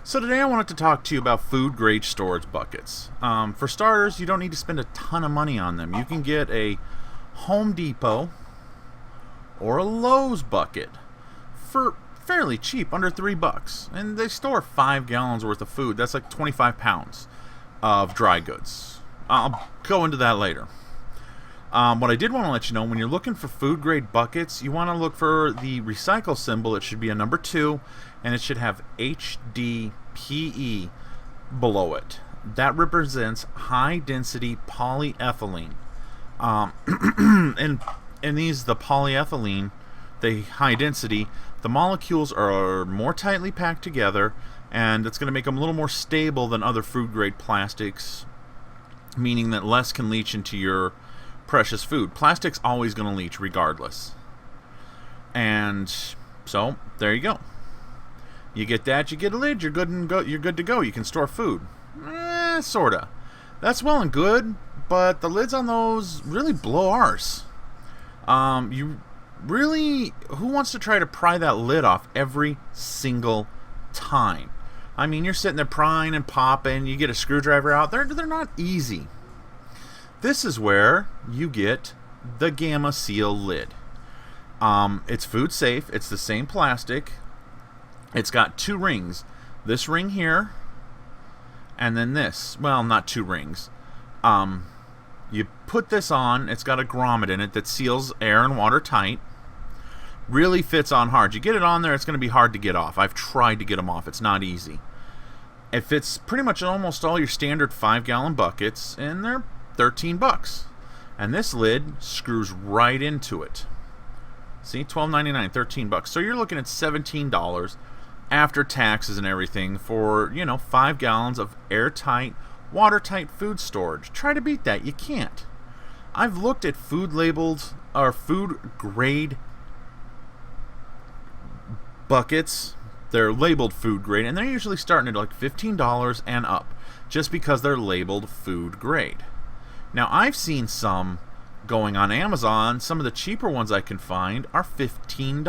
So today I wanted to talk to you about food grade storage buckets. For starters, you don't need to spend a ton of money on them. You can get a Home Depot or a Lowe's bucket for fairly cheap, under $3, and they store 5 gallons worth of food. That's like 25 pounds of dry goods. I'll go into that later. What I did want to let you know, when you're looking for food grade buckets, you want to look for the recycle symbol. It should be a number 2, and it should have HDPE below it. That represents high density polyethylene. And the polyethylene, the high density, the molecules are more tightly packed together, and it's going to make them a little more stable than other food grade plastics, meaning that less can leach into your precious food. Plastic's always going to leach regardless. And so there you go. You get that, you get a lid, you're good to go. You can store food. Sorta. That's well and good, but the lids on those really blow arse. Who wants to try to pry that lid off every single time? I mean, you're sitting there prying and popping, you get a screwdriver out. They're not easy. This is where you get the Gamma Seal lid. It's food safe. It's the same plastic. It's got 2 rings. This ring here, and then this. Well, not 2 rings. You put this on. It's got a grommet in it that seals air and water tight. Really fits on hard. You get it on there, it's going to be hard to get off. I've tried to get them off. It's not easy. It fits pretty much almost all your standard 5-gallon buckets, and they're $13. And this lid screws right into it. See, $12.99, $13. So you're looking at $17 after taxes and everything for, 5 gallons of airtight, watertight food storage. Try to beat that. You can't. I've looked at food grade buckets. They're labeled food grade, and they're usually starting at like $15 and up, just because they're labeled food grade. Now, I've seen some going on Amazon. Some of the cheaper ones I can find are $15.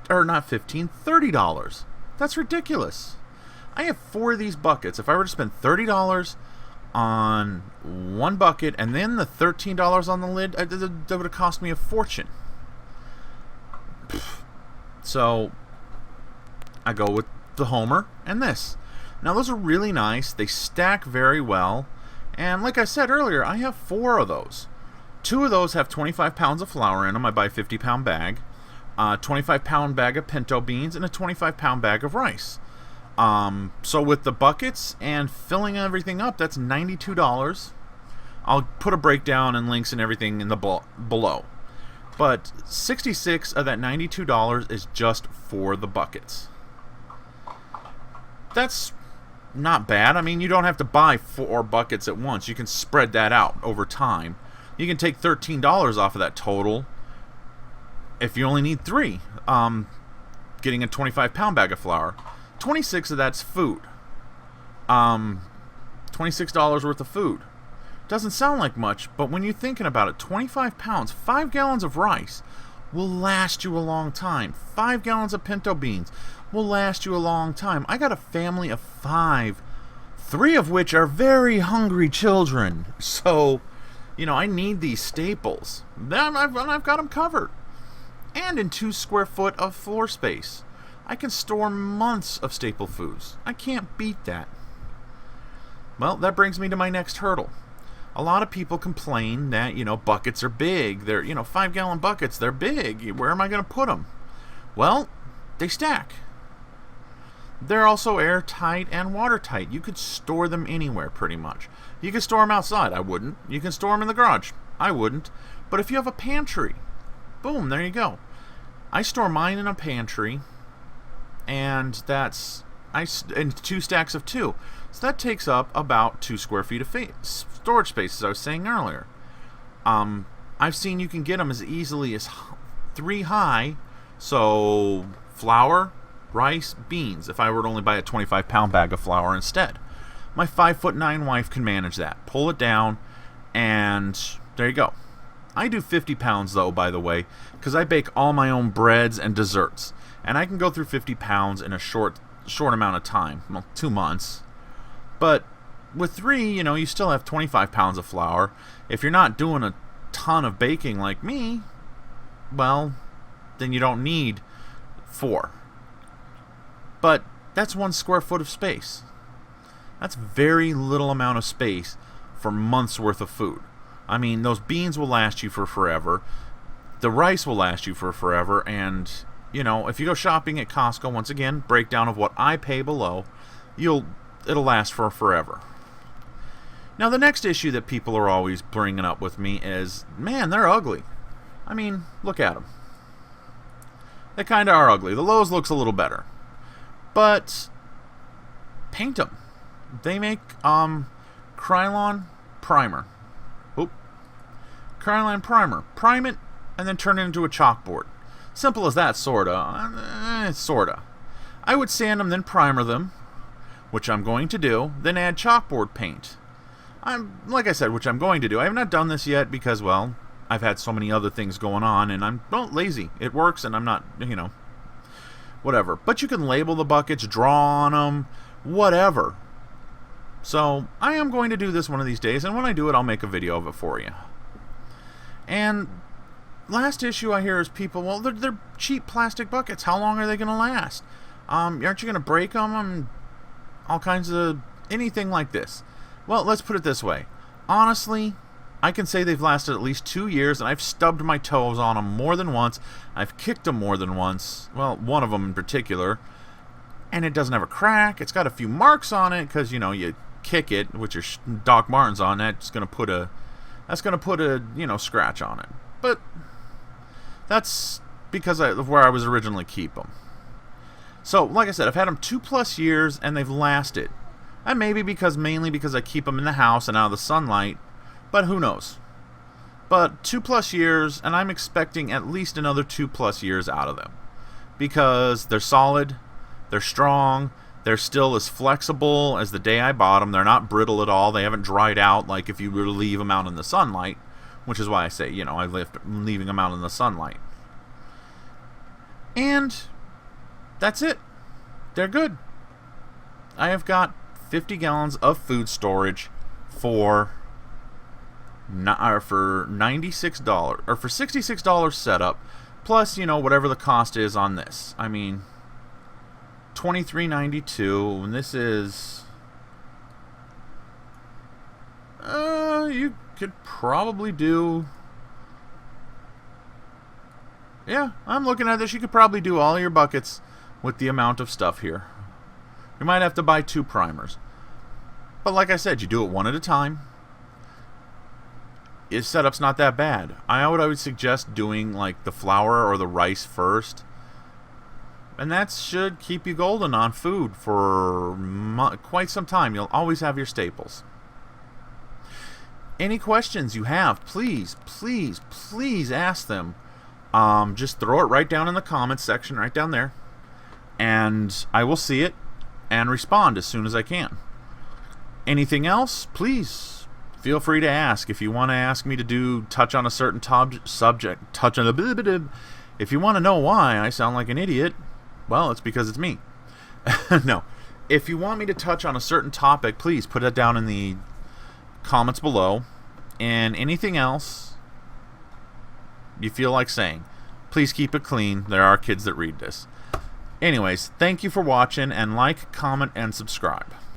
Not $15, $30. That's ridiculous. I have 4 of these buckets. If I were to spend $30 on one bucket and then the $13 on the lid, that would have cost me a fortune. So I go with the Homer and this. Now, those are really nice. They stack very well. And like I said earlier, I have 4 of those. 2 of those have 25 pounds of flour in them. I buy a 50-pound bag. 25-pound bag of pinto beans, and a 25-pound bag of rice. So with the buckets and filling everything up, that's $92. I'll put a breakdown and links and everything in the below. But $66 of that $92 is just for the buckets. That's not bad. I mean, you don't have to buy 4 buckets at once. You can spread that out over time. You can take $13 off of that total if you only need 3. Getting a 25-pound bag of flour. 26 of that's food. $26 worth of food. Doesn't sound like much, but when you're thinking about it, 25 pounds, 5 gallons of rice will last you a long time. 5 gallons of pinto beans will last you a long time. I got a family of 5, 3 of which are very hungry children. So, I need these staples. Then I've got them covered. And in 2 square foot of floor space. I can store months of staple foods. I can't beat that. Well, that brings me to my next hurdle. A lot of people complain that, buckets are big. They're, 5-gallon buckets, they're big. Where am I going to put them? Well, they stack. They're also airtight and watertight. You could store them anywhere, pretty much. You can store them outside. I wouldn't. You can store them in the garage. I wouldn't. But if you have a pantry, boom, there you go. I store mine in a pantry, and in 2 stacks of 2. So that takes up about 2 square feet of storage space, as I was saying earlier. I've seen you can get them as easily as 3 high. So flour, rice, beans, if I were to only buy a 25-pound bag of flour instead. My 5'9" wife can manage that. Pull it down, and there you go. I do 50 pounds, though, by the way, because I bake all my own breads and desserts. And I can go through 50 pounds in a short short amount of time, well, 2 months. But with 3, you still have 25 pounds of flour. If you're not doing a ton of baking like me, well, then you don't need 4. But that's 1 square foot of space. That's very little amount of space for months worth of food. I mean, those beans will last you for forever. The rice will last you for forever. And, if you go shopping at Costco, once again, breakdown of what I pay below, it'll last for forever. Now, the next issue that people are always bringing up with me is, man, they're ugly. I mean, look at them. They kind of are ugly. The Lowe's looks a little better. But paint them. They make Krylon primer. Krylon primer. Prime it and then turn it into a chalkboard. Simple as that, sorta. Sorta. I would sand them, then primer them, which I'm going to do, then add chalkboard paint. Like I said, which I'm going to do. I have not done this yet because, well, I've had so many other things going on, and I'm lazy. It works, and I'm not, whatever. But you can label the buckets, draw on them, whatever. So I am going to do this one of these days, and when I do it, I'll make a video of it for you. And last issue I hear is people, well, they're cheap plastic buckets. How long are they going to last? Aren't you going to break them? And all kinds of anything like this. Well, let's put it this way. Honestly, I can say they've lasted at least 2 years, and I've stubbed my toes on them more than once. I've kicked them more than once. Well, one of them in particular. And it doesn't have a crack. It's got a few marks on it because, you kick it with your Doc Martens on. That's going to put a scratch on it. But that's because of where I was originally keep them. So, like I said, I've had them 2+ years, and they've lasted. And maybe mainly because I keep them in the house and out of the sunlight, but who knows. But 2+ years, and I'm expecting at least another 2+ years out of them. Because they're solid, they're strong, they're still as flexible as the day I bought them. They're not brittle at all. They haven't dried out like if you were to leave them out in the sunlight, which is why I say, I'm leaving them out in the sunlight. And that's it. They're good. I have got 50 gallons of food storage for $96 or for $66 setup, plus whatever the cost is on this. I mean, $23.92, and this is you could probably do, yeah, I'm looking at this, you could probably do all your buckets with the amount of stuff here. You might have to buy 2 primers. But like I said, you do it one at a time. Your setup's not that bad. I would suggest doing like the flour or the rice first. And that should keep you golden on food for quite some time. You'll always have your staples. Any questions you have, please ask them. Just throw it right down in the comments section, right down there. And I will see it and respond as soon as I can. Anything else, please feel free to ask. If you want to ask me to touch on a certain subject, if you want to know why I sound like an idiot, well, it's because it's me. No. If you want me to touch on a certain topic, please put it down in the comments below. And anything else you feel like saying, please keep it clean. There are kids that read this. Anyways, thank you for watching, and like, comment, and subscribe.